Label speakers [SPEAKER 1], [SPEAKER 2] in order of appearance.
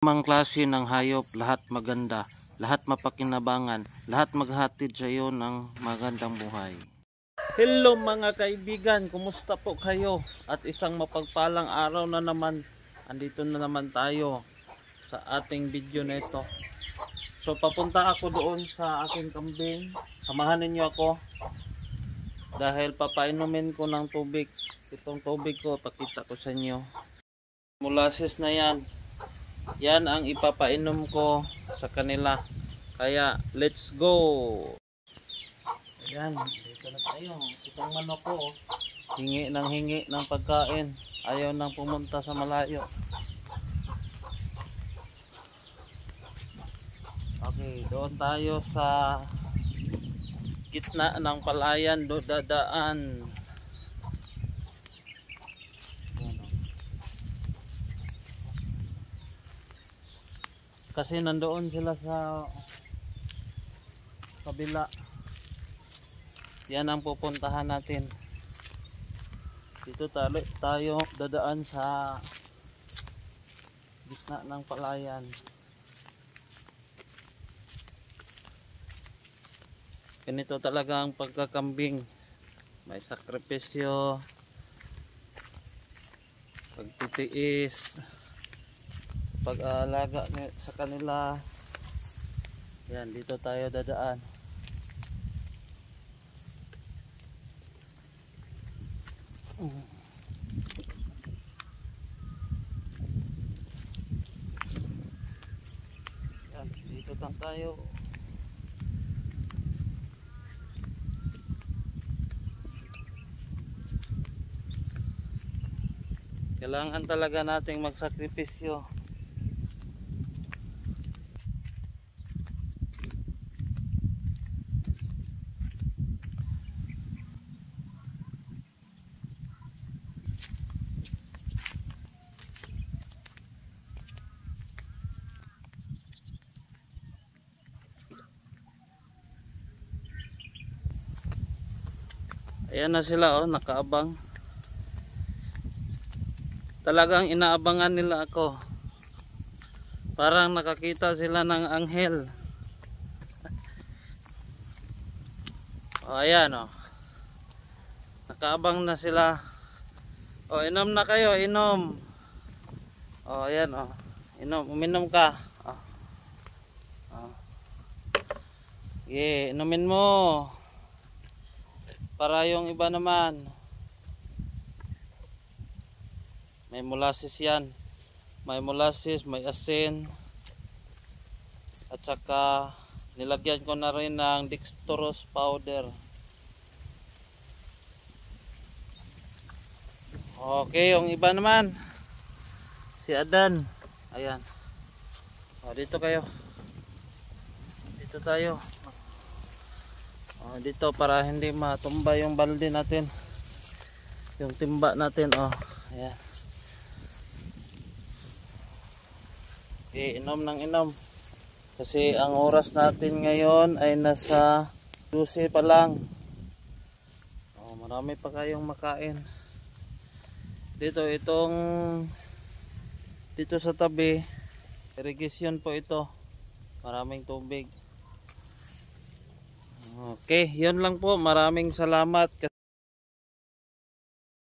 [SPEAKER 1] Mang klase ng hayop, lahat maganda, lahat mapakinabangan, lahat maghatid sa iyo ng magandang buhay. Hello mga kaibigan, kumusta po kayo? At isang mapagpalang araw na naman, andito na naman tayo sa ating video na ito. So papunta ako doon sa aking kambing, samahan ninyo ako dahil papainumin ko ng tubig. Itong tubig ko, pakita ko sa inyo. Molasses na yan. Yan ang ipapainom ko sa kanila. Kaya let's go. Ayan, dito na tayo. Itong manok ko, hingi ng pagkain. Ayaw nang pumunta sa malayo. Okay, doon tayo sa gitna ng palayan, doon dadaan. Kasi nandoon sila sa kabila. Yan ang pupuntahan natin. Dito tayo dadaan sa gitna ng palayan. Ganito talaga ang pagkakambing. May sakripisyo, pagtitiis, pag-aalaga sa kanila. Yan, dito tayo dadaan. Yan, dito lang tayo. Kailangan talaga nating magsakripisyo. Ayan na sila, oh, nakaabang. Talagang inaabangan nila ako. Parang nakakita sila ng anghel. Oh, ayan, oh. Nakaabang na sila. Oh, inom na kayo, inom. Oh, ayan, oh. Uminom ka. Oh. Oh. Yeah, inumin mo. Para yung iba naman. May molasses yan. May molasses, may asin. At saka nilagyan ko na rin ng dextrose powder. Okay, yung iba naman. Si Adan. Ayan. O, dito kayo. Dito tayo. O, dito para hindi matumba yung balde natin. Yung timba natin. O, ayan. Okay, inom ng inom. Kasi ang oras natin ngayon ay nasa 12 pa lang. O, marami pa kayong makain. Dito sa tabi, irrigation po ito. Maraming tubig. Okay, yun lang po. Maraming salamat.